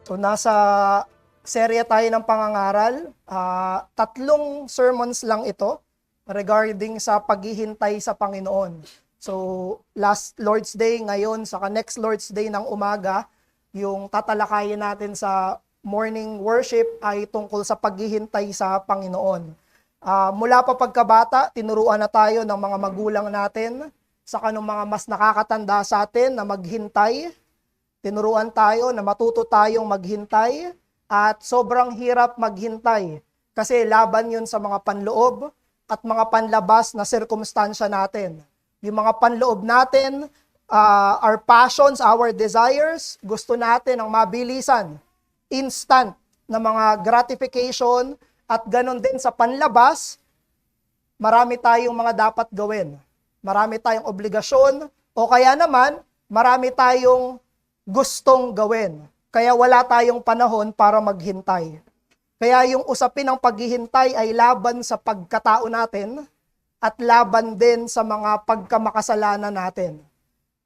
So nasa serye tayo ng pangangaral. Tatlong sermons lang ito regarding sa paghihintay sa Panginoon. So last Lord's Day, ngayon, saka next Lord's Day ng umaga, yung tatalakayin natin sa morning worship ay tungkol sa paghihintay sa Panginoon. Mula pa pagkabata, tinuruan na tayo ng mga magulang natin, saka ng mga mas nakakatanda sa atin na maghintay. Tinuruan tayo na matuto tayong maghintay at sobrang hirap maghintay kasi laban yun sa mga panloob at mga panlabas na sirkumstansya natin. Yung mga panloob natin, our passions, our desires, gusto natin ang mabilisan, instant na mga gratification at ganon din sa panlabas, marami tayong mga dapat gawin. Marami tayong obligasyon o kaya naman marami tayong gustong gawin. Kaya wala tayong panahon para maghintay. Kaya yung usapin ng paghihintay ay laban sa pagkatao natin at laban din sa mga pagkamakasalanan natin.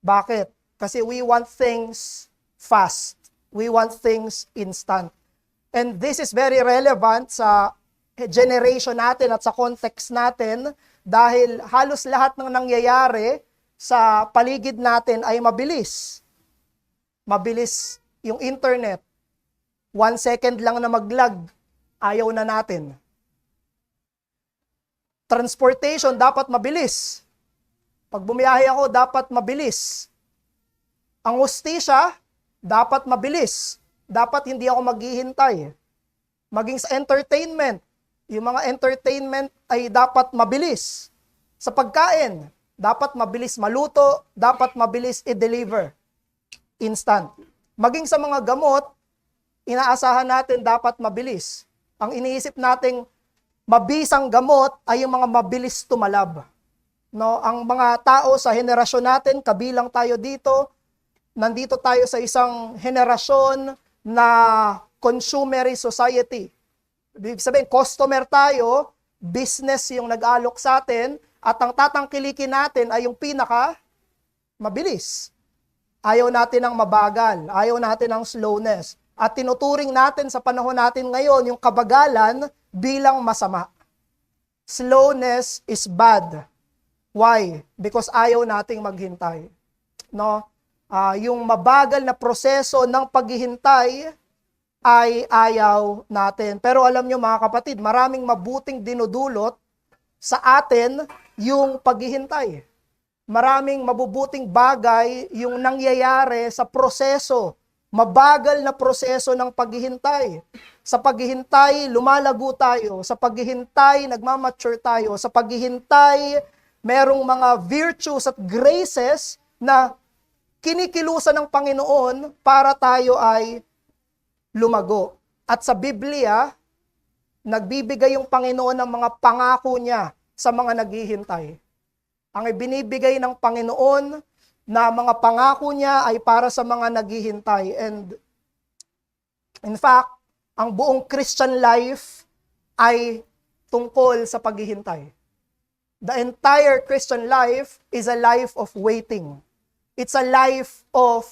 Bakit? Kasi we want things fast. We want things instant. And this is very relevant sa generation natin at sa context natin dahil halos lahat ng nangyayari sa paligid natin ay mabilis. Mabilis yung internet. 1 second lang na mag-lag, ayaw na natin. Transportation, dapat mabilis. Pag bumiyahe ako, dapat mabilis. Ang hustisya, dapat mabilis. Dapat hindi ako maghihintay. Maging sa entertainment, yung mga entertainment ay dapat mabilis. Sa pagkain, dapat mabilis maluto, dapat mabilis i-deliver. Instant. Maging sa mga gamot, inaasahan natin dapat mabilis. Ang iniisip nating mabisang gamot ay yung mga mabilis tumalab. No, ang mga tao sa henerasyon natin, kabilang tayo dito, nandito tayo sa isang henerasyon na consumerist society. Ibig sabihin, customer tayo, business yung nag-alok sa atin, at ang tatangkilikin natin ay yung pinaka mabilis. Ayaw natin ng mabagal, ayaw natin ng slowness. At tinuturing natin sa panahon natin ngayon yung kabagalan bilang masama. Slowness is bad. Why? Because ayaw nating maghintay. No? Yung mabagal na proseso ng paghihintay ay ayaw natin. Pero alam nyo mga kapatid, maraming mabuting dinudulot sa atin yung paghihintay. Maraming mabubuting bagay yung nangyayari sa proseso, mabagal na proseso ng paghihintay. Sa paghihintay, lumalago tayo. Sa paghihintay, nagmamature tayo. Sa paghihintay, merong mga virtues at graces na kinikilusan ng Panginoon para tayo ay lumago. At sa Biblia, nagbibigay yung Panginoon ng mga pangako niya sa mga naghihintay. Ang ibinibigay ng Panginoon na mga pangako niya ay para sa mga naghihintay. And in fact, ang buong Christian life ay tungkol sa paghihintay. The entire Christian life is a life of waiting. It's a life of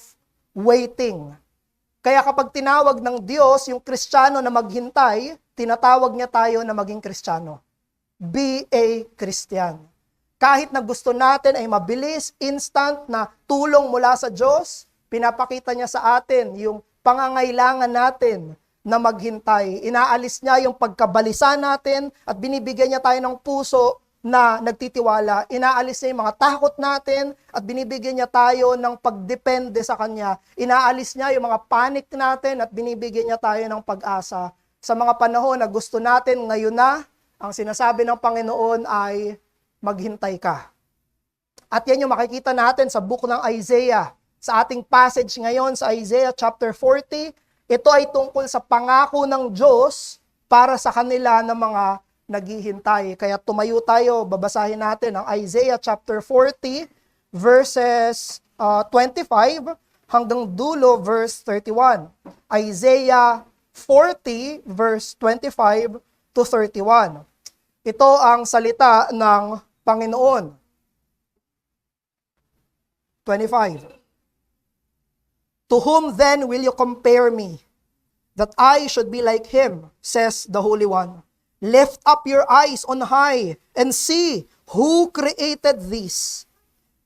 waiting. Kaya kapag tinawag ng Diyos yung Kristiyano na maghintay, tinatawag niya tayo na maging Kristiyano. Be a Christian. Kahit na gusto natin ay mabilis, instant na tulong mula sa Diyos, pinapakita niya sa atin yung pangangailangan natin na maghintay. Inaalis niya yung pagkabalisa natin at binibigyan niya tayo ng puso na nagtitiwala. Inaalis niya yung mga takot natin at binibigyan niya tayo ng pagdepende sa Kanya. Inaalis niya yung mga panic natin at binibigyan niya tayo ng pag-asa. Sa mga panahon na gusto natin ngayon na, ang sinasabi ng Panginoon ay maghintay ka. At yan yung makikita natin sa book ng Isaiah. Sa ating passage ngayon sa Isaiah chapter 40, ito ay tungkol sa pangako ng Diyos para sa kanila ng mga naghihintay. Kaya tumayo tayo, babasahin natin ang Isaiah chapter 40 verses 25 hanggang dulo verse 31. Isaiah 40 verse 25 to 31. Ito ang salita ng Panginoon. 25. To whom then will you compare me? that I should be like him, says the Holy One. Lift up your eyes on high and see who created these.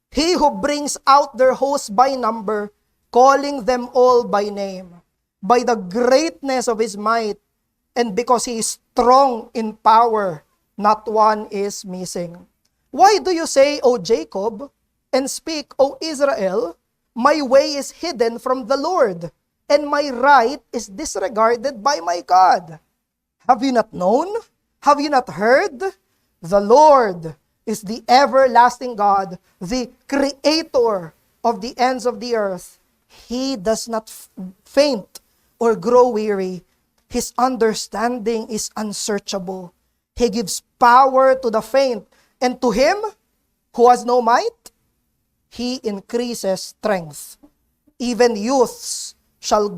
He who brings out their hosts by number, calling them all by name, by the greatness of his might, and because he is strong in power, not one is missing. Why do you say, O Jacob, and speak, O Israel, my way is hidden from the Lord, and my right is disregarded by my God? Have you not known? Have you not heard? The Lord is the everlasting God, the creator of the ends of the earth. He does not faint or grow weary. His understanding is unsearchable. He gives power to the faint, and to him who has no might, he increases strength. Even youths shall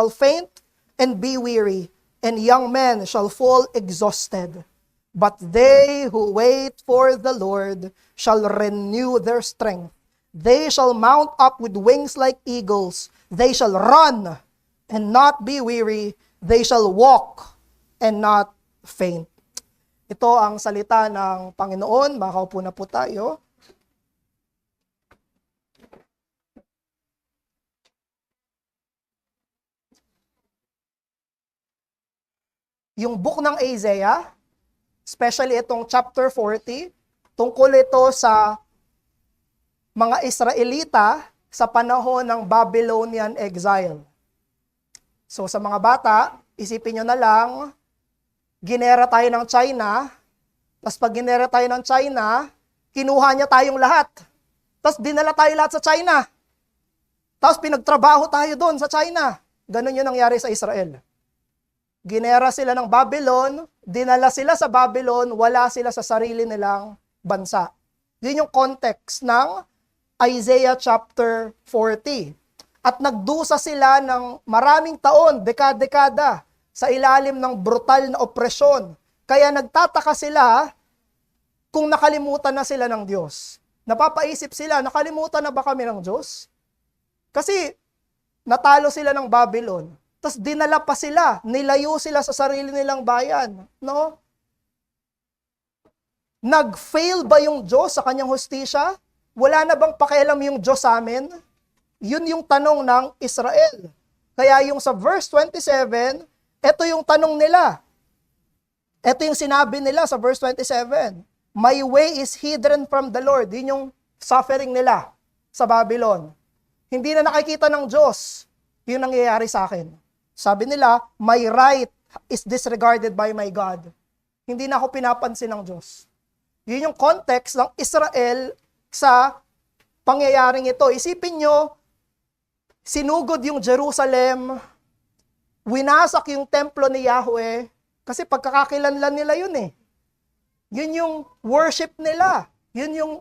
faint and be weary, and young men shall fall exhausted. But they who wait for the Lord shall renew their strength. They shall mount up with wings like eagles. They shall run and not be weary. They shall walk and not faint. Ito ang salita ng Panginoon. Makaupo na po tayo. Yung book ng Isaiah, especially itong chapter 40, tungkol ito sa mga Israelita sa panahon ng Babylonian exile. So sa mga bata, isipin nyo na lang, ginera tayo ng China, tapos pag ginera tayo ng China, kinuha niya tayong lahat. Tapos dinala tayo lahat sa China. Tapos pinagtrabaho tayo doon sa China. Ganun yung nangyari sa Israel. Ginera sila ng Babylon, dinala sila sa Babylon, wala sila sa sarili nilang bansa. Yun yung context ng Isaiah chapter 40. At nagdusa sila ng maraming taon, dekada-dekada, sa ilalim ng brutal na opresyon. Kaya nagtataka sila kung nakalimutan na sila ng Diyos. Napapaisip sila, nakalimutan na ba kami ng Diyos? Kasi natalo sila ng Babylon. Tapos dinala pa sila, nilayo sila sa sarili nilang bayan. No? Nag-fail ba yung Diyos sa kanyang hustisya? Wala na bang pakialam yung Diyos sa amin? Yun yung tanong ng Israel. Kaya yung sa verse 27, ito yung tanong nila. Ito yung sinabi nila sa verse 27. My way is hidden from the Lord. Yun yung suffering nila sa Babylon. Hindi na nakikita ng Diyos. Yun nangyayari sa akin. Sabi nila, my right is disregarded by my God. Hindi na ako pinapansin ng Diyos. Yun yung context ng Israel sa pangyayaring ito. Isipin nyo, sinugod yung Jerusalem, winasak yung templo ni Yahweh, kasi pagkakakilanlan nila yun eh. Yun yung worship nila. Yun yung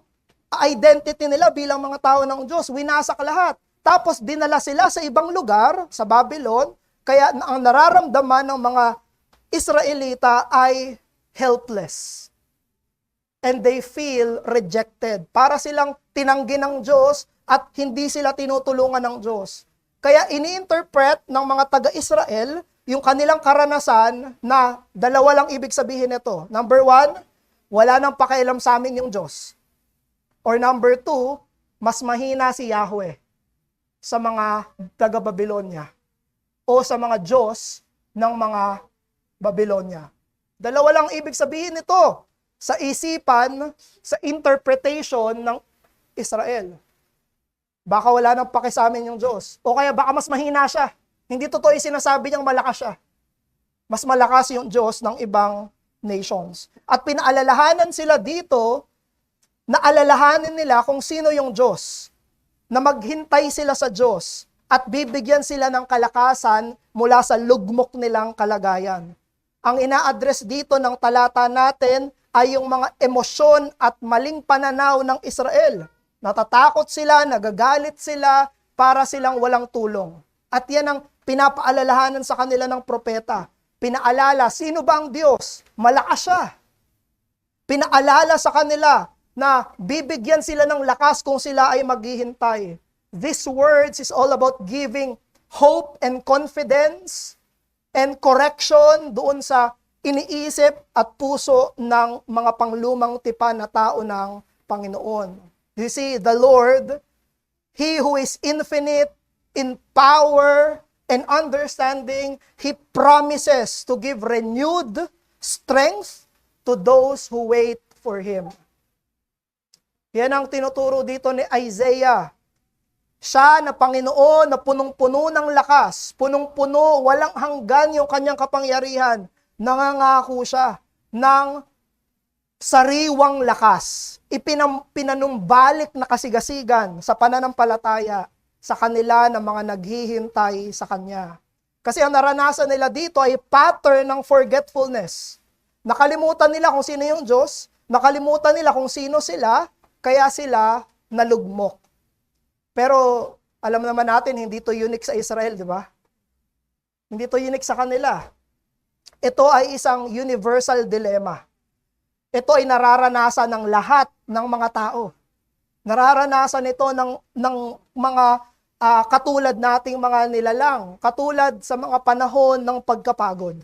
identity nila bilang mga tao ng Diyos. Winasak lahat. Tapos dinala sila sa ibang lugar, sa Babylon, kaya ang nararamdaman ng mga Israelita ay helpless. And they feel rejected. Para silang tinanggi ng Diyos at hindi sila tinutulungan ng Diyos. Kaya ini-interpret ng mga taga-Israel yung kanilang karanasan na dalawa lang ibig sabihin nito. Number 1, wala nang pakialam sa amin yung Diyos. Or number 2, mas mahina si Yahweh sa mga taga-Babylonia o sa mga Diyos ng mga Babylonia. Dalawa lang ibig sabihin nito sa isipan, sa interpretation ng Israel. Baka wala nang paki sa amin yung Diyos. O kaya baka mas mahina siya. Hindi totoo yung sinasabi niyang malakas siya. Mas malakas yung Diyos ng ibang nations. At pinaalalahanan sila dito, naalalahanin nila kung sino yung Diyos. Na maghintay sila sa Diyos at bibigyan sila ng kalakasan mula sa lugmok nilang kalagayan. Ang ina-address dito ng talata natin ay yung mga emosyon at maling pananaw ng Israel. Natatakot sila, nagagalit sila, para silang walang tulong. At yan ang pinapaalalahanan sa kanila ng propeta. Pinaalala, sino ba ang Diyos? Malakas siya. Pinaalala sa kanila na bibigyan sila ng lakas kung sila ay maghihintay. These words is all about giving hope and confidence and correction doon sa iniisip at puso ng mga panglumang tipan na tao ng Panginoon. You see, the Lord, He who is infinite in power and understanding, He promises to give renewed strength to those who wait for Him. Yan ang tinuturo dito ni Isaiah. Siya na Panginoon na punong-puno ng lakas, punong-puno, walang hanggan yung kanyang kapangyarihan. Nangangako siya ng sariwang lakas. Pinanumbalik na kasigasigan sa pananampalataya sa kanila ng mga naghihintay sa Kanya. Kasi ang naranasan nila dito ay pattern ng forgetfulness. Nakalimutan nila kung sino yung Diyos, nakalimutan nila kung sino sila, kaya sila nalugmok. Pero alam naman natin, hindi to unique sa Israel, di ba? Hindi to unique sa kanila. Ito ay isang universal dilemma. Ito ay nararanasan ng lahat ng mga tao. Nararanasan ito ng mga katulad nating mga nilalang, katulad sa mga panahon ng pagkapagod.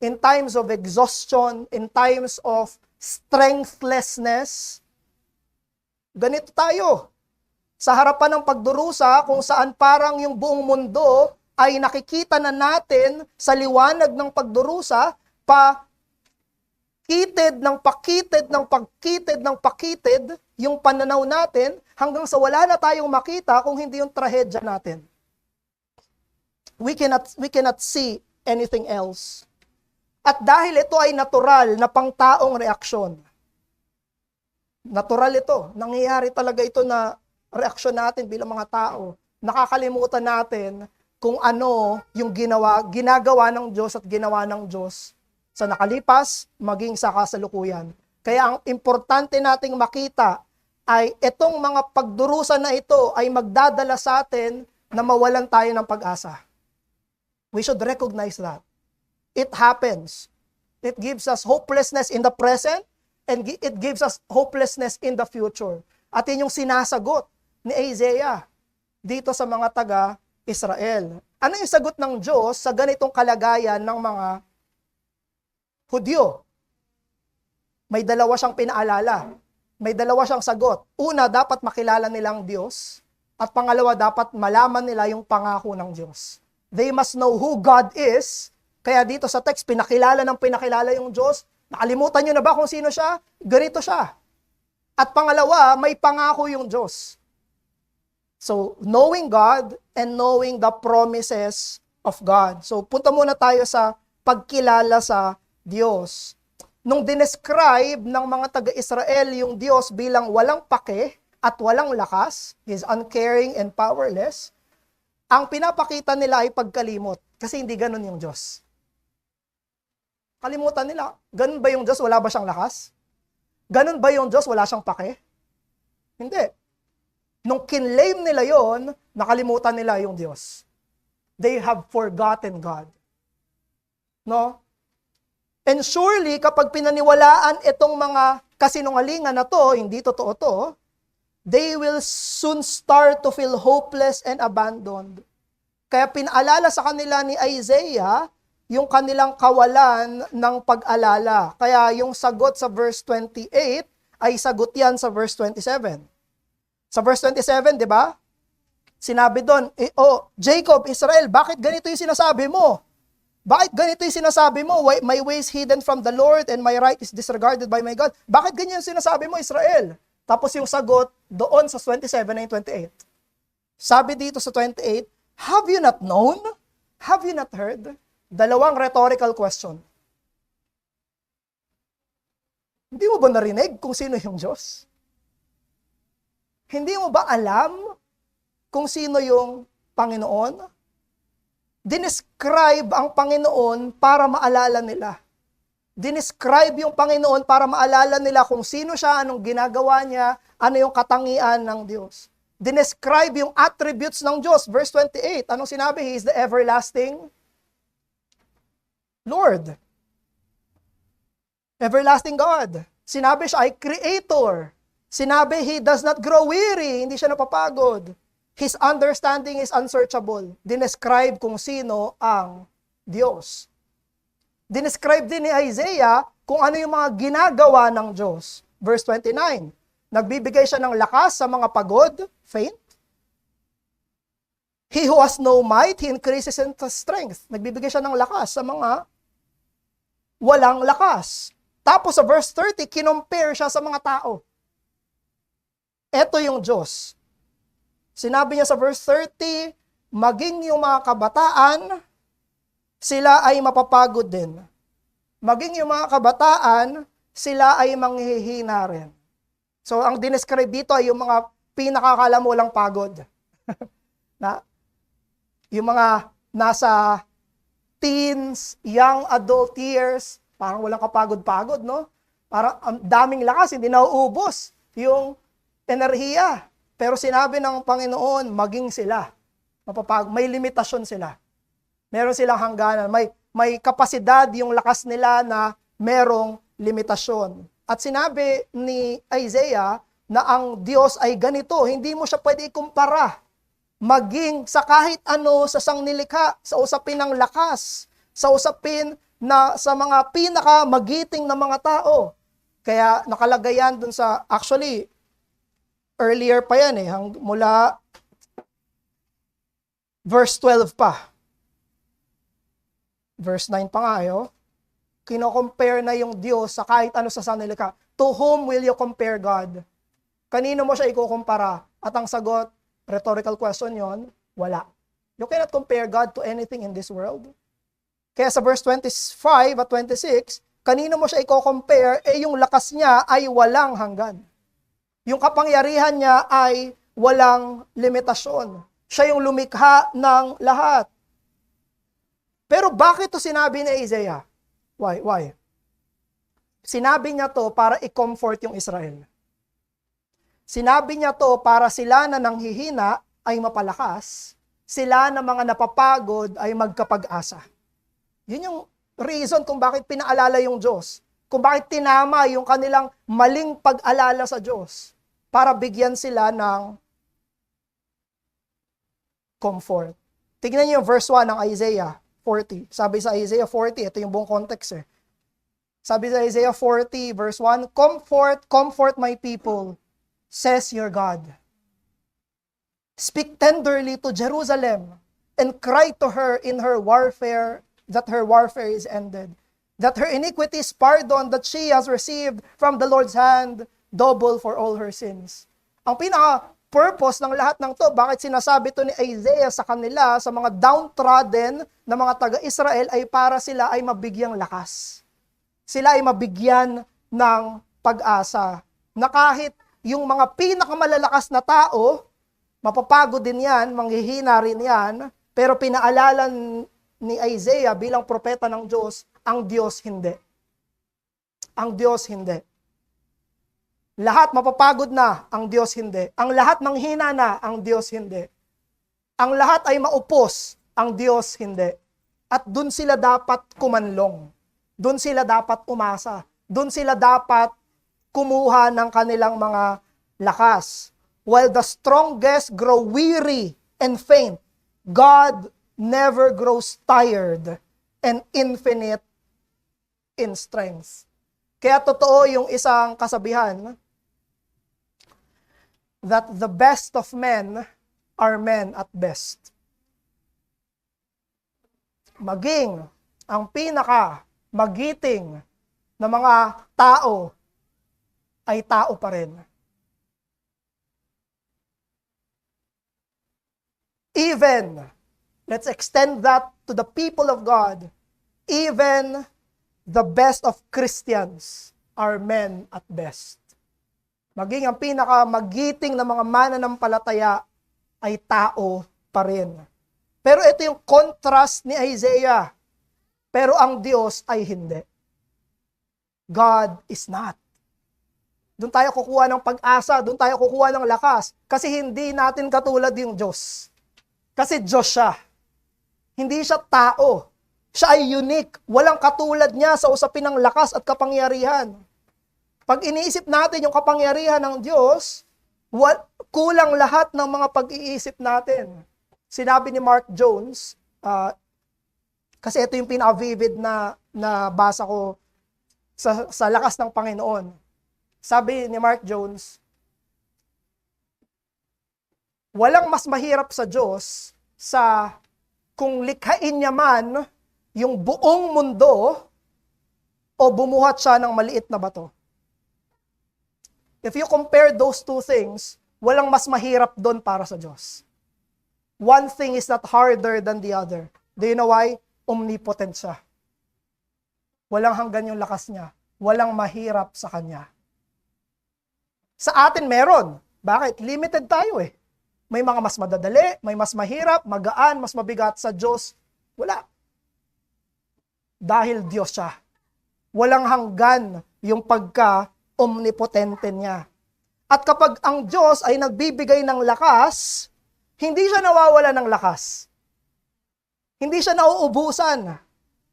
In times of exhaustion, in times of strengthlessness, ganito tayo. Sa harapan ng pagdurusa, kung saan parang yung buong mundo ay nakikita na natin sa liwanag ng pagdurusa, pakitid ng pakitid yung pananaw natin hanggang sa wala na tayong makita kung hindi yung trahedya natin. We cannot see anything else. At dahil ito ay natural na pangtaong reaksyon, natural ito, nangyayari talaga ito na reaksyon natin bilang mga tao, nakakalimutan natin kung ano yung ginagawa ng Diyos at ginawa ng Diyos sa nakalipas, maging sa kasalukuyan. Kaya ang importante nating makita ay itong mga pagdurusa na ito ay magdadala sa atin na mawalan tayo ng pag-asa. We should recognize that. It happens. It gives us hopelessness in the present and it gives us hopelessness in the future. At yun yung sinasagot ni Isaiah dito sa mga taga-Israel. Ano yung sagot ng Diyos sa ganitong kalagayan ng mga Hudyo? May dalawa siyang pinaalala. May dalawa siyang sagot. Una, dapat makilala nilang Diyos. At pangalawa, dapat malaman nila yung pangako ng Diyos. They must know who God is. Kaya dito sa text, pinakilala yung Diyos. Nakalimutan nyo na ba kung sino siya? Ganito siya. At pangalawa, may pangako yung Diyos. So, knowing God and knowing the promises of God. So, punta muna tayo sa pagkilala sa Diyos. Nung dinescribe ng mga taga-Israel yung Diyos bilang walang pake at walang lakas, He's uncaring and powerless, ang pinapakita nila ay pagkalimot. Kasi hindi ganun yung Diyos. Kalimutan nila. Ganun ba yung Diyos? Wala ba siyang lakas? Ganun ba yung Diyos? Wala siyang pake? Hindi. Nung kinlaim nila yon, nakalimutan nila yung Diyos. They have forgotten God. No? And surely, kapag pinaniwalaan itong mga kasinungalingan na to, hindi totoo to, they will soon start to feel hopeless and abandoned. Kaya pinaalala sa kanila ni Isaiah yung kanilang kawalan ng pag-alala. Kaya yung sagot sa verse 28 ay sagot yan sa verse 27. Sa verse 27, di ba? Sinabi doon, Jacob, Israel, bakit ganito yung sinasabi mo? Bakit ganito yung sinasabi mo? My ways hidden from the Lord and my right is disregarded by my God. Bakit ganyan yung sinasabi mo, Israel? Tapos yung sagot doon sa 27 and 28. Sabi dito sa 28, have you not known? Have you not heard? Dalawang rhetorical question. Hindi mo ba narinig kung sino yung Diyos? Hindi mo ba alam kung sino yung Panginoon? Dinescribe ang Panginoon para maalala nila. Dinescribe yung Panginoon para maalala nila kung sino siya, anong ginagawa niya, ano yung katangian ng Diyos. Dinescribe yung attributes ng Diyos. Verse 28, anong sinabi? He is the everlasting Lord. Everlasting God. Sinabi siya ay creator. Sinabi, He does not grow weary. Hindi siya napapagod. His understanding is unsearchable. Dinescribe kung sino ang Diyos. Dinescribe din ni Isaiah kung ano yung mga ginagawa ng Diyos. Verse 29, nagbibigay siya ng lakas sa mga pagod, faint. He who has no might, he increases in strength. Nagbibigay siya ng lakas sa mga walang lakas. Tapos sa verse 30, kinompare siya sa mga tao. Ito yung Diyos. Sinabi niya sa verse 30, maging yung mga kabataan, sila ay mapapagod din. Maging yung mga kabataan, sila ay manghihina rin. So, ang dinescribe dito ay yung mga pinakakala mo lang pagod. Na, yung mga nasa teens, young adult years, parang walang kapagod-pagod, no? Parang ang daming lakas, hindi nauubos yung enerhiya. Pero sinabi ng Panginoon, maging sila. May limitasyon sila. Meron silang hangganan. May kapasidad yung lakas nila na merong limitasyon. At sinabi ni Isaiah na ang Diyos ay ganito. Hindi mo siya pwede ikumpara. Maging sa kahit ano sa sangnilikha, sa usapin ng lakas, sa usapin na sa mga pinakamagiting na mga tao. Kaya nakalagay yan dun sa, actually, earlier pa yan mula verse 12 pa. Verse 9 pa nga kino-compare na yung Diyos sa kahit ano sa sangnilikha. To whom will you compare God? Kanino mo siya ikukumpara? At ang sagot, rhetorical question yon, wala. You cannot compare God to anything in this world. Kaya sa verse 25 at 26, kanino mo siya iko-compare? Yung lakas niya ay walang hanggan. Yung kapangyarihan niya ay walang limitasyon. Siya yung lumikha ng lahat. Pero bakit to sinabi ni Isaiah? Why? Sinabi niya to para i-comfort yung Israel. Sinabi niya to para sila na nanghihina ay mapalakas, sila na mga napapagod ay magkapag-asa. Yun yung reason kung bakit pinaalala yung Diyos. Kung bakit tinama yung kanilang maling pag-alala sa Diyos. Para bigyan sila ng comfort. Tignan niyo yung verse 1 ng Isaiah 40. Sabi sa Isaiah 40, ito yung buong context Sabi sa Isaiah 40 verse 1, comfort my people, says your God. Speak tenderly to Jerusalem and cry to her in her warfare, that her warfare is ended, that her iniquity is pardoned, that she has received from the Lord's hand double for all her sins. Ang pinaka-purpose ng lahat ng to, bakit sinasabi to ni Isaiah sa kanila, sa mga downtrodden na mga taga-Israel, ay para sila ay mabigyang lakas. Sila ay mabigyan ng pag-asa. Na kahit yung mga pinakamalalakas na tao, mapapagod din yan, manghihina rin yan, pero pinaalala ni Isaiah bilang propeta ng Diyos, ang Diyos hindi. Ang Diyos hindi. Lahat mapapagod na, ang Diyos hindi. Ang lahat manghina na, ang Diyos hindi. Ang lahat ay maupos, ang Diyos hindi. At dun sila dapat kumanlong. Dun sila dapat umasa. Dun sila dapat kumuha ng kanilang mga lakas. While the strongest grow weary and faint, God never grows tired and infinite in strength. Kaya totoo yung isang kasabihan, that the best of men are men at best. Maging ang pinaka-magiting na mga tao ay tao pa rin. Even, let's extend that to the people of God, even the best of Christians are men at best. Maging ang pinaka-magiting na mga mananampalataya ay tao pa rin. Pero ito yung contrast ni Isaiah. Pero ang Diyos ay hindi. God is not. Doon tayo kukuha ng pag-asa, doon tayo kukuha ng lakas. Kasi hindi natin katulad yung Diyos. Kasi Diyos siya. Hindi siya tao. Siya ay unique. Walang katulad niya sa usapin ng lakas at kapangyarihan. Pag iniisip natin yung kapangyarihan ng Diyos, Kulang lahat ng mga pag-iisip natin. Sinabi ni Mark Jones, kasi ito yung pinaka-vivid na basa ko sa lakas ng Panginoon. Sabi ni Mark Jones, walang mas mahirap sa Diyos sa kung likhain niya man yung buong mundo o bumuhat siya ng maliit na bato. If you compare those two things, walang mas mahirap doon para sa Diyos. One thing is not harder than the other. Do you know why? Omnipotent siya. Walang hanggan yung lakas niya. Walang mahirap sa Kanya. Sa atin meron. Bakit? Limited tayo eh. May mga mas madadali, may mas mahirap, magaan, mas mabigat. Sa Diyos, wala. Dahil Diyos siya. Walang hanggan yung pagka-omnipotente niya. At kapag ang Diyos ay nagbibigay ng lakas, hindi siya nawawala ng lakas. Hindi siya nauubusan.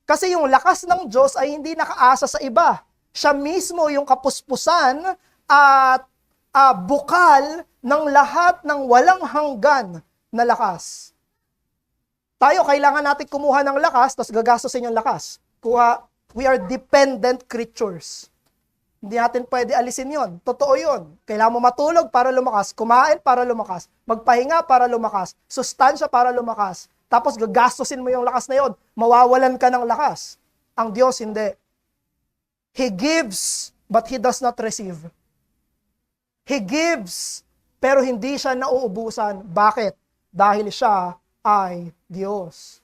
Kasi yung lakas ng Diyos ay hindi nakaasa sa iba. Siya mismo yung kapuspusan at bukal ng lahat ng walang hanggan na lakas. Tayo, kailangan natin kumuha ng lakas, tapos gagastusin yung lakas. We are dependent creatures. Hindi natin pwede alisin yon. Totoo yon. Kailangan mo matulog para lumakas, kumain para lumakas, magpahinga para lumakas, sustansya para lumakas. Tapos gagastusin mo yung lakas na yon. Mawawalan ka ng lakas. Ang Diyos hindi. He gives, but He does not receive. He gives, pero hindi siya nauubusan. Bakit? Dahil siya ay Diyos.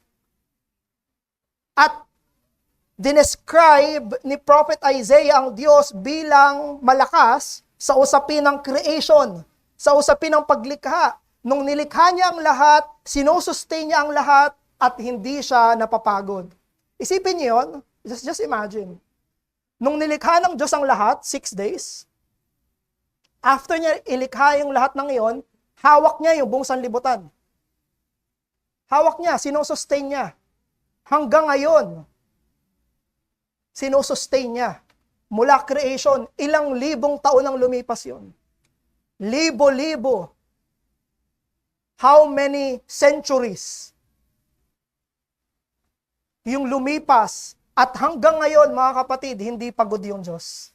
At dinescribe ni Prophet Isaiah ang Diyos bilang malakas sa usapin ng creation, sa usapin ng paglikha. Nung nilikha niya ang lahat, sinusustain niya ang lahat, at hindi siya napapagod. Isipin niyo yun. Just imagine. Nung nilikha ng Diyos ang lahat, 6 days, after niya ilikha yung lahat ng iyon, hawak niya yung buong sanlibutan. Hawak niya, sinusustain niya. Hanggang ngayon, sinusustain niya. Mula creation, ilang libong taon ang lumipas yun. Libo-libo. How many centuries? Yung lumipas. At hanggang ngayon, mga kapatid, hindi pagod yung Diyos.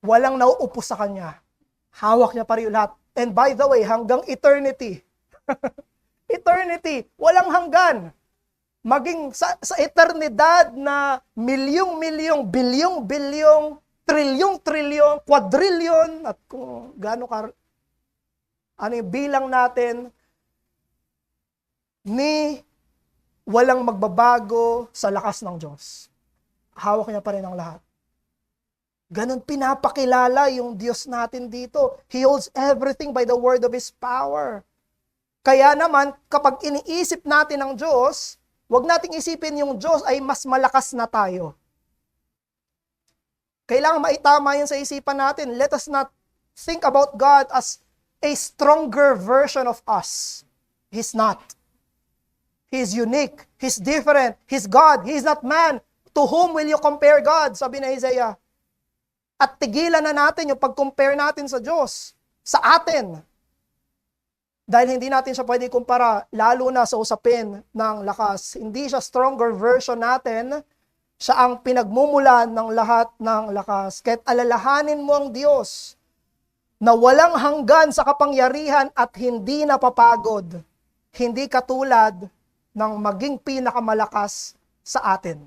Walang nauupo sa Kanya. Hawak niya pa rin lahat. And by the way, hanggang eternity. Eternity. Walang hanggan. Maging sa eternidad na milyong-milyong, bilyong-bilyong, trilyong-trilyong, quadrillion, at kung gaano ano yung bilang natin, ni walang magbabago sa lakas ng Diyos. Hawak niya pa rin ang lahat. Ganon pinapakilala yung Diyos natin dito. He holds everything by the word of His power. Kaya naman, kapag iniisip natin ang Diyos, huwag nating isipin yung Diyos ay mas malakas na tayo. Kailangan maitama yun sa isipan natin. Let us not think about God as a stronger version of us. He's not. He's unique. He's different. He's God. He's not man. To whom will you compare God? Sabi ni Isaiah. At tigilan na natin yung pag-compare natin sa Diyos. Sa atin. Dahil hindi natin siya pwede kumpara, lalo na sa usapin ng lakas. Hindi siya stronger version natin. Siya ang pinagmumulan ng lahat ng lakas. Kahit alalahanin mo ang Diyos na walang hanggan sa kapangyarihan at hindi napapagod. Hindi katulad ng maging pinakamalakas sa atin.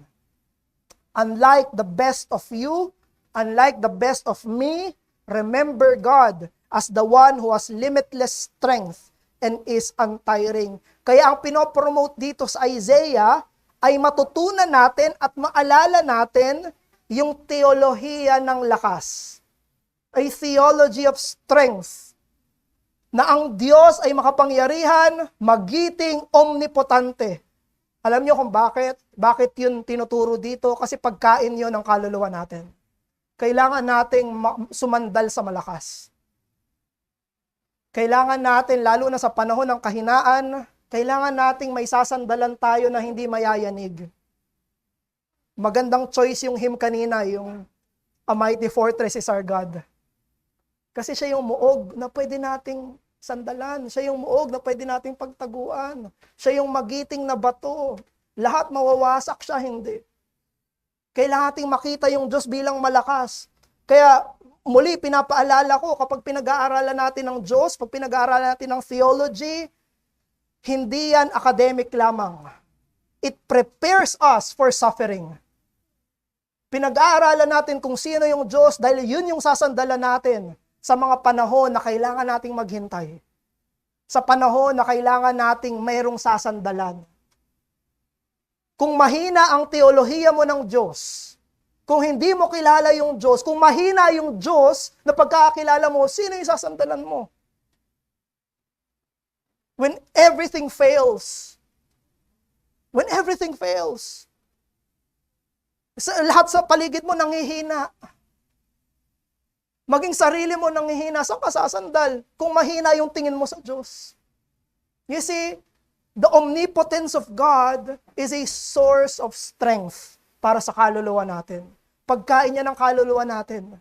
Unlike the best of you, unlike the best of me, remember God as the one who has limitless strength and is untiring. Kaya ang pinopromote dito sa Isaiah ay matutunan natin at maalala natin yung teolohiya ng lakas. A theology of strength. Na ang Diyos ay makapangyarihan, magiting, omnipotente. Alam niyo kung bakit? Bakit yun tinuturo dito? Kasi pagkain yun ng kaluluwa natin. Kailangan nating sumandal sa malakas. Kailangan natin, lalo na sa panahon ng kahinaan, kailangan nating may sasandalan tayo na hindi mayayanig. Magandang choice yung hymn kanina, yung A Mighty Fortress is Our God. Kasi siya yung muog na pwede nating sandalan. Siya yung muog na pwede nating pagtaguan. Siya yung magiting na bato. Lahat mawawasak siya, hindi. Kailangan nating makita yung Diyos bilang malakas. Kaya muli, pinapaalala ko, kapag pinag-aaralan natin ng Diyos, pag pinag-aaralan natin ng theology, hindi yan academic lamang. It prepares us for suffering. Pinag-aaralan natin kung sino yung Diyos dahil yun yung sasandalan natin sa mga panahon na kailangan nating maghintay. Sa panahon na kailangan nating mayroong sasandalan. Kung mahina ang teolohiya mo ng Diyos, kung hindi mo kilala yung Diyos, kung mahina yung Diyos na pagkakakilala mo, sino yung sasandalan mo? When everything fails, lahat sa paligid mo nanghihina. Maging sarili mo nanghihina, saan ka sasandal? Kung mahina yung tingin mo sa Diyos. You see, the omnipotence of God is a source of strength para sa kaluluwa natin. Pagkain niya ng kaluluwa natin.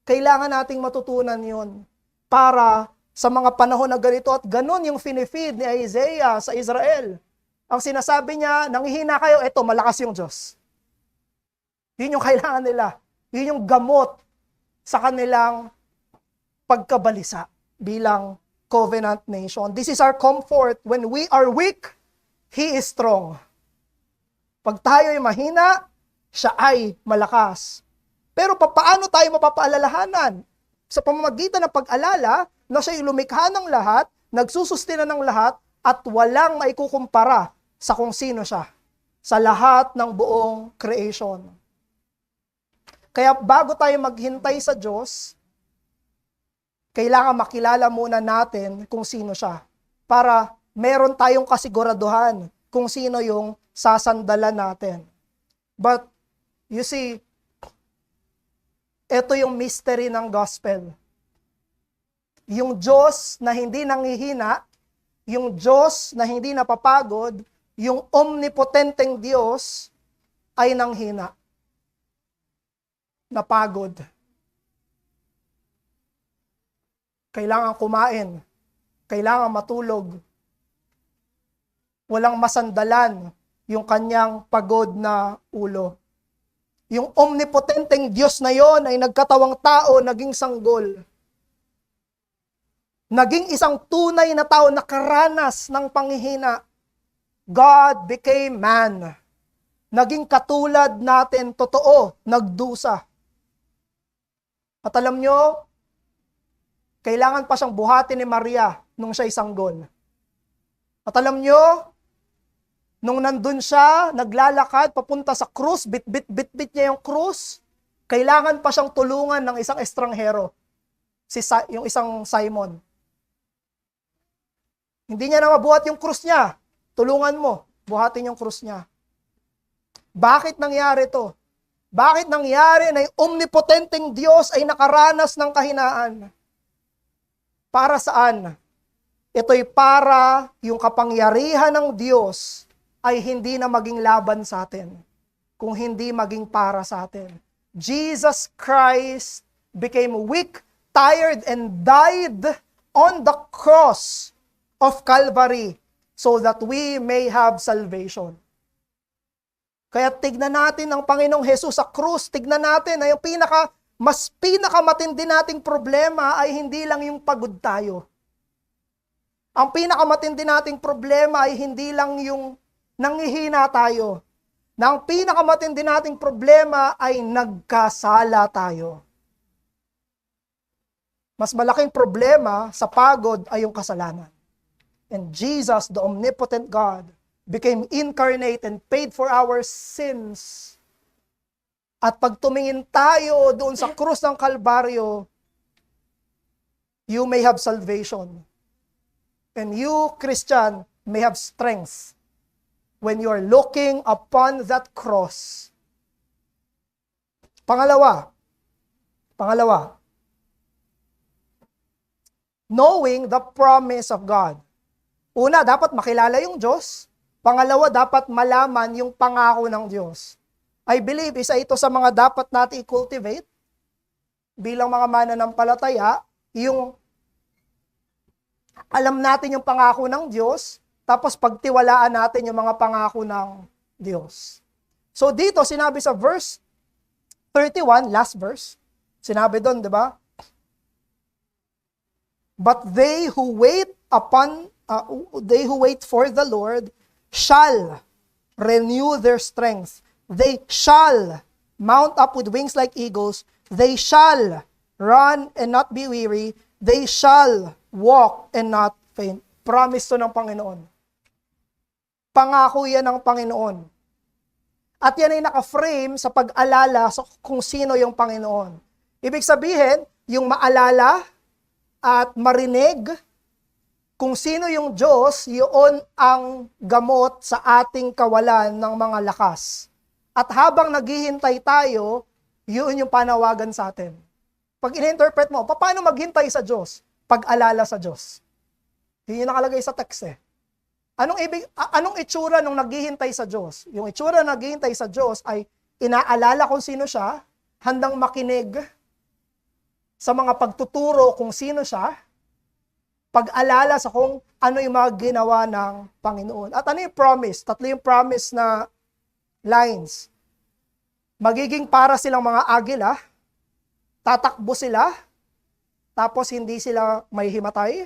Kailangan nating matutunan yun para sa mga panahon na ganito at ganun yung finifeed ni Isaiah sa Israel. Ang sinasabi niya, nanghihina kayo, eto, malakas yung Diyos. Yun yung kailangan nila. Yun yung gamot sa kanilang pagkabalisa bilang covenant nation. This is our comfort. When we are weak, He is strong. Pag tayo ay mahina, siya ay malakas. Pero paano tayo mapapaalalahanan? Sa pamamagitan ng pag-alala na siya ay lumikha ng lahat, nagsusustina ng lahat, at walang maikukumpara sa kung sino siya sa lahat ng buong creation. Kaya bago tayo maghintay sa Diyos, kailangan makilala muna natin kung sino siya para meron tayong kasiguraduhan kung sino yung sasandalan natin. But, you see, ito yung mystery ng gospel. Yung Diyos na hindi nanghihina, yung Diyos na hindi napapagod, yung omnipotenteng Diyos ay nanghina. Napagod. Kailangan kumain. Kailangan matulog. Walang masandalan yung kanyang pagod na ulo. Yung omnipotenteng Diyos na yon ay nagkatawang tao, naging sanggol. Naging isang tunay na tao na karanas ng panghihina. God became man. Naging katulad natin, totoo, nagdusa. At alam nyo, kailangan pa siyang buhatin ni Maria nung siya sanggol. At alam nyo, nung nandun siya, naglalakad, papunta sa krus, bit niya yung krus, kailangan pa siyang tulungan ng isang estranghero, yung isang Simon. Hindi niya na mabuhat yung krus niya. Tulungan mo, buhatin yung krus niya. Bakit nangyari to? Bakit nangyari na yung omnipotenteng Diyos ay nakaranas ng kahinaan? Para saan? Ito'y para yung kapangyarihan ng Diyos ay hindi na maging laban sa atin, kung hindi maging para sa atin. Jesus Christ became weak, tired, and died on the cross of Calvary so that we may have salvation. Kaya tignan natin ang Panginoong Jesus sa krus, tignan natin na yung mas pinakamatindi nating problema ay hindi lang yung pagod tayo. Ang pinakamatindi nating problema ay hindi lang yung nanghihina tayo. Na ang pinakamatindi nating problema ay nagkasala tayo. Mas malaking problema sa pagod ay yung kasalanan. And Jesus, the omnipotent God, became incarnate and paid for our sins. At pag tumingin tayo doon sa krus ng Kalbaryo, you may have salvation. And you, Christian, may have strength when you are looking upon that cross. Pangalawa, knowing the promise of God. Una, dapat makilala yung Diyos. Pangalawa, dapat malaman yung pangako ng Diyos. I believe isa ito sa mga dapat natin i-cultivate bilang mga mananampalataya yung alam natin yung pangako ng Diyos, tapos pagtiwalaan natin yung mga pangako ng Diyos. So dito, sinabi sa verse 31, last verse, sinabi doon, di ba? But they who wait for the Lord shall renew their strength. They shall mount up with wings like eagles. They shall run and not be weary. They shall walk and not faint. Promise to ng Panginoon. Pangako yan ng Panginoon. At yan ay naka-frame sa pag-alala sa kung sino yung Panginoon. Ibig sabihin, yung maalala at marinig kung sino yung Diyos, yun ang gamot sa ating kawalan ng mga lakas. At habang naghihintay tayo, yun yung panawagan sa atin. Pag in-interpret mo, paano maghintay sa Diyos? Pag-alala sa Diyos. Yun yung nakalagay sa text eh. Anong itsura nung naghihintay sa Diyos? Yung itsura na naghihintay sa Diyos ay inaalala kung sino siya, handang makinig sa mga pagtuturo kung sino siya, pag-alala sa kung ano yung mga ginawa ng Panginoon. At ano yung promise? Tatlo yung promise na lines. Magiging para silang mga agila, tatakbo sila, tapos hindi sila may himatay,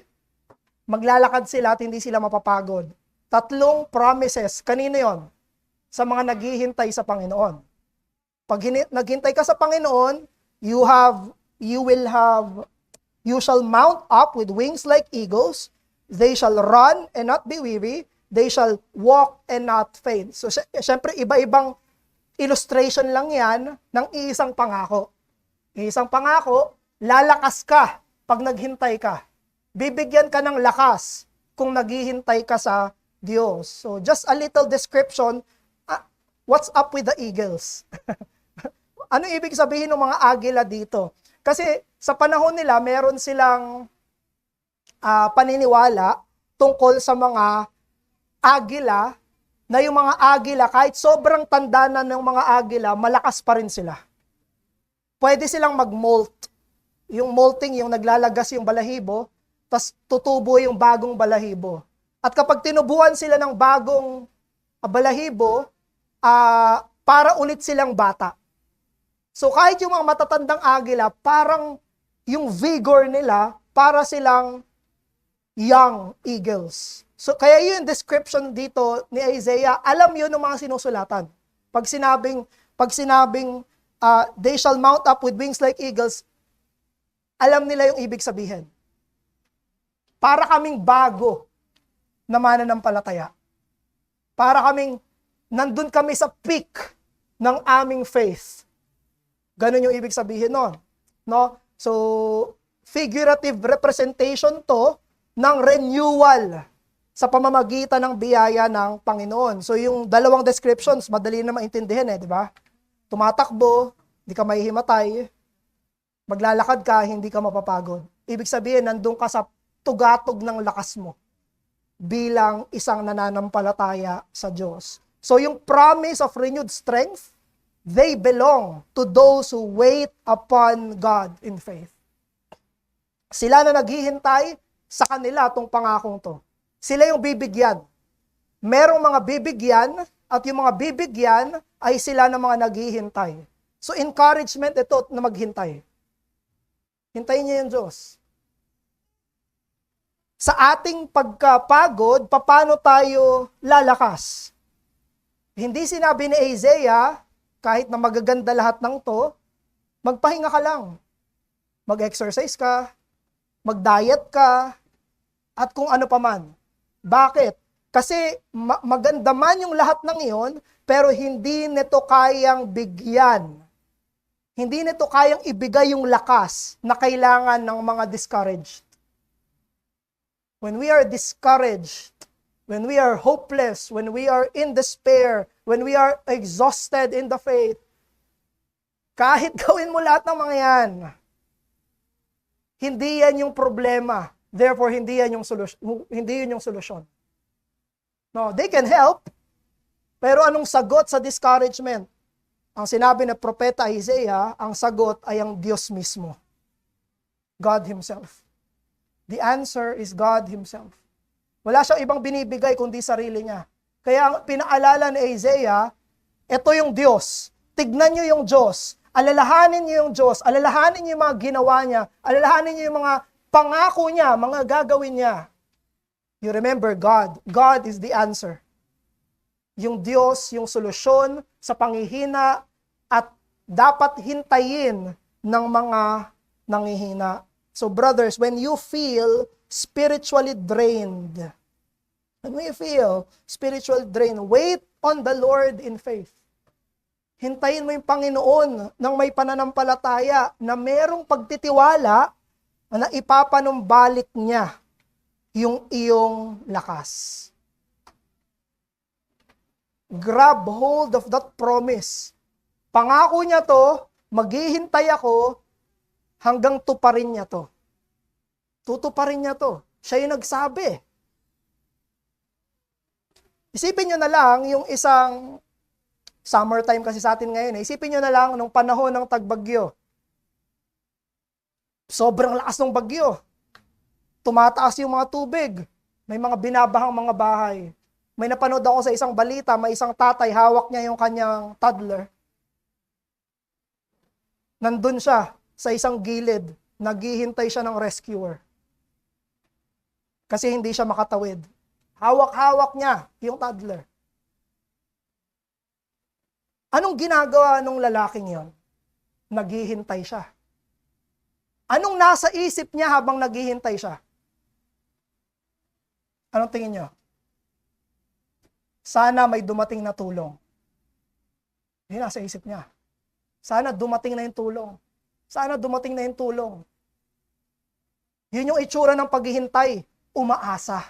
maglalakad sila at hindi sila mapapagod. Tatlong promises. Kanino yon? Sa mga naghihintay sa Panginoon. Pag naghintay ka sa Panginoon, you shall mount up with wings like eagles. They shall run and not be weary. They shall walk and not faint. So, syempre, iba-ibang illustration lang yan ng iisang pangako. Iisang pangako, lalakas ka pag naghintay ka. Bibigyan ka ng lakas kung naghihintay ka sa Diyos. So, just a little description, what's up with the eagles? Ano ibig sabihin ng mga agila dito? Kasi sa panahon nila, meron silang paniniwala tungkol sa mga agila, na yung mga agila, kahit sobrang tanda na ng mga agila, malakas pa rin sila. Pwede silang mag-molt. Yung molting, yung naglalagas yung balahibo, tas tutubo yung bagong balahibo. At kapag tinubuan sila ng bagong balahibo, para ulit silang bata. So kahit yung mga matatandang agila, parang yung vigor nila, para silang young eagles. So kaya yung description dito ni Isaiah, alam yun ng mga sinusulatan. Pag sinabing they shall mount up with wings like eagles, alam nila yung ibig sabihin. Para kaming bago na mananampalataya. Para kaming nandun kami sa peak ng aming faith. Ganun yung ibig sabihin nun. No? So, figurative representation to ng renewal sa pamamagitan ng biyaya ng Panginoon. So, yung dalawang descriptions, madali na maintindihan di ba? Tumatakbo, hindi ka mahihimatay. Maglalakad ka, hindi ka mapapagod. Ibig sabihin, nandun ka sa tugatog ng lakas mo bilang isang nananampalataya sa Diyos. So yung promise of renewed strength, they belong to those who wait upon God in faith. Sila na naghihintay sa kanila itong pangakong to. Sila yung bibigyan. Merong mga bibigyan at yung mga bibigyan ay sila ng mga naghihintay. So encouragement ito na maghintay. Hintayin niyo yung Diyos. Sa ating pagkapagod, paano tayo lalakas? Hindi sinabi ni Isaiah, kahit na magaganda lahat ng to, magpahinga ka lang. Mag-exercise ka, mag-diet ka, at kung ano pa man. Bakit? Kasi maganda man yung lahat ng iyon, pero hindi nito kayang bigyan. Hindi nito kayang ibigay yung lakas na kailangan ng mga discouraged. When we are discouraged, when we are hopeless, when we are in despair, when we are exhausted in the faith, kahit gawin mo lahat ng mga yan, hindi yan yung problema. Therefore, hindi yan yung solusyon. No, they can help, pero anong sagot sa discouragement? Ang sinabi ng propeta Isaiah, ang sagot ay ang Diyos mismo. God Himself. The answer is God Himself. Wala siyang ibang binibigay kundi sarili niya. Kaya ang pinaalala ni Isaiah, ito yung Diyos. Tignan niyo yung Diyos. Alalahanin niyo yung Diyos. Alalahanin niyo yung mga ginawa niya. Alalahanin niyo yung mga pangako niya, mga gagawin niya. You remember God. God is the answer. Yung Diyos, yung solusyon sa panghihina at dapat hintayin ng mga nanghihina. So brothers, when you feel spiritually drained, wait on the Lord in faith. Hintayin mo yung Panginoon ng may pananampalataya na merong pagtitiwala na ipapanumbalik niya yung iyong lakas. Grab hold of that promise. Pangako niya to, maghihintay ako hanggang tuparin niya to. Tutuparin niya to. Siya yung nagsabi. Isipin nyo na lang yung isang summertime kasi sa atin ngayon. Isipin nyo na lang nung panahon ng tagbagyo. Sobrang lakas ng bagyo. Tumataas yung mga tubig. May mga binabahang mga bahay. May napanood ako sa isang balita, may isang tatay, hawak niya yung kanyang toddler. Nandun siya sa isang gilid, naghihintay siya ng rescuer. Kasi hindi siya makatawid. Hawak-hawak niya yung toddler. Anong ginagawa ng lalaking yon? Naghihintay siya. Anong nasa isip niya habang naghihintay siya? Anong tingin niyo? Sana may dumating na tulong. Yun nasa isip niya. Sana dumating na yung tulong. Sana dumating na yung tulong. Yun yung itsura ng paghihintay. Umaasa.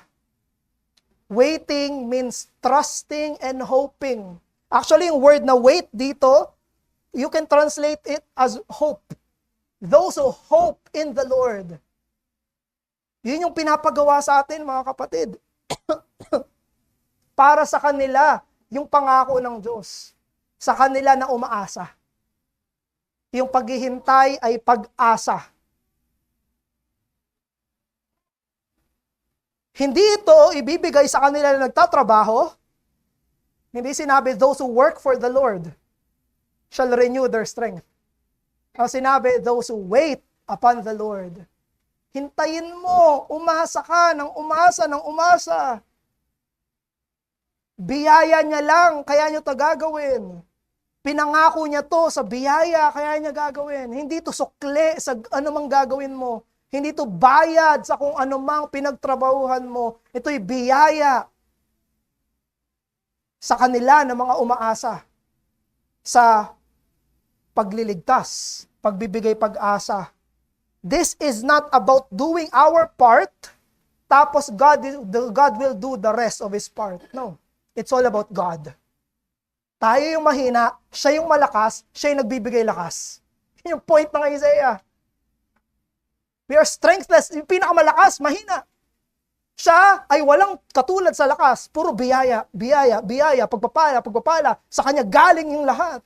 Waiting means trusting and hoping. Actually, yung word na wait dito, you can translate it as hope. Those who hope in the Lord. Yun yung pinapagawa sa atin, mga kapatid. Para sa kanila, yung pangako ng Diyos. Sa kanila na umaasa. Yung paghihintay ay pag-asa. Hindi ito ibibigay sa kanila na nagtatrabaho. Hindi sinabi, those who work for the Lord shall renew their strength. Ang sinabi, those who wait upon the Lord. Hintayin mo, umasa ka ng umasa ng umasa. Biyaya niya lang, kaya niyo ito gagawin. Pinangako niya to sa biyaya, kaya niya gagawin. Hindi to sukle sa anumang gagawin mo. Hindi to bayad sa kung anumang pinagtrabahuhan mo. Ito'y biyaya sa kanila na mga umaasa sa pagliligtas, pagbibigay pag-asa. This is not about doing our part, tapos God will do the rest of His part. No. It's all about God. Tayo yung mahina, siya yung malakas, siya yung nagbibigay lakas. Yun yung point ng Isaiah. We are strengthless. Yung pinakamalakas, mahina. Siya ay walang katulad sa lakas. Puro biyaya, biyaya, biyaya, pagpapala, pagpapala. Sa kanya galing yung lahat.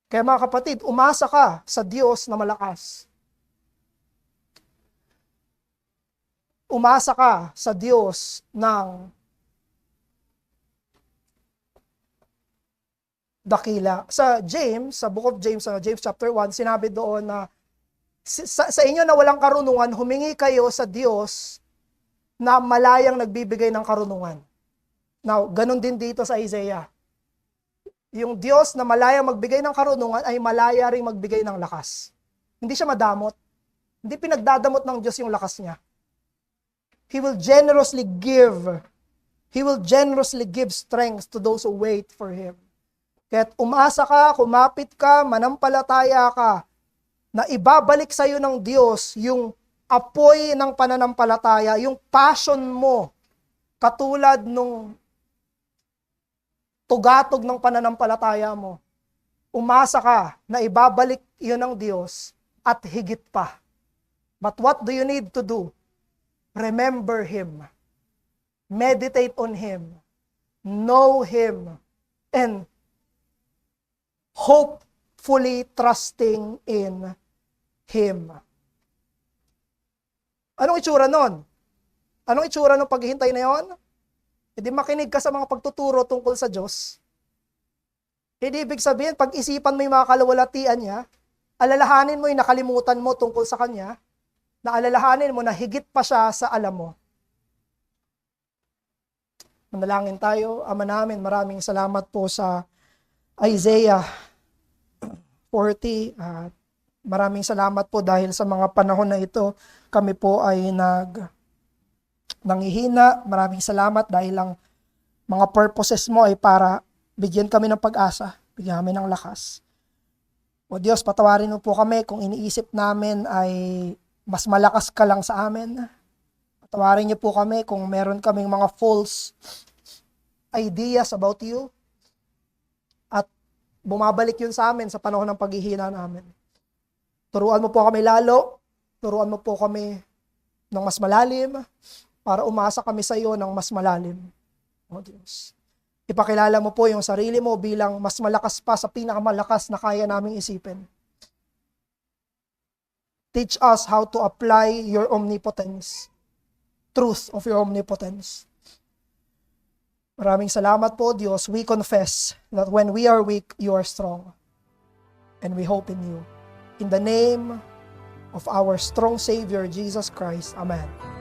Kaya mga kapatid, umasa ka sa Diyos na malakas. Umasa ka sa Diyos ng dakila. Sa James, sa book of James, sa James chapter 1, sinabi doon na sa inyo na walang karunungan, humingi kayo sa Diyos na malayang nagbibigay ng karunungan. Now, ganun din dito sa Isaiah. Yung Diyos na malayang magbigay ng karunungan ay malaya ring magbigay ng lakas. Hindi siya madamot. Hindi pinagdadamot ng Diyos yung lakas niya. He will generously give. He will generously give strength to those who wait for Him. Kaya't umasa ka, kumapit ka, manampalataya ka, na ibabalik sa iyo ng Diyos yung apoy ng pananampalataya, yung passion mo, katulad nung tugatog ng pananampalataya mo. Umasa ka na ibabalik iyon ng Diyos at higit pa. But what do you need to do? Remember Him. Meditate on Him. Know Him. And hope fully trusting in Him. Anong itsura nun? Anong itsura ng paghihintay na yon? Hindi makinig ka sa mga pagtuturo tungkol sa Diyos. Hindi ibig sabihin, pag-isipan mo yung mga kalawalatian niya, alalahanin mo yung nakalimutan mo tungkol sa Kanya, na alalahanin mo na higit pa siya sa alam mo. Manalangin tayo. Ama namin, maraming salamat po sa Isaiah 40. At maraming salamat po dahil sa mga panahon na ito, kami po ay nanghihina. Maraming salamat dahil ang mga purposes mo ay para bigyan kami ng pag-asa, bigyan kami ng lakas. O Diyos, patawarin mo po kami kung iniisip namin ay mas malakas ka lang sa amin. Patawarin niyo po kami kung meron kaming mga false ideas about you. At bumabalik yun sa amin sa panahon ng paghihina namin. Turuan mo po kami lalo. Turuan mo po kami ng mas malalim para umasa kami sa iyo ng mas malalim. O Diyos. Ipakilala mo po yung sarili mo bilang mas malakas pa sa pinakamalakas na kaya naming isipin. Teach us how to apply your omnipotence. Truth of your omnipotence. Maraming salamat po, Diyos. We confess that when we are weak, you are strong. And we hope in you. In the name of our strong Savior, Jesus Christ. Amen.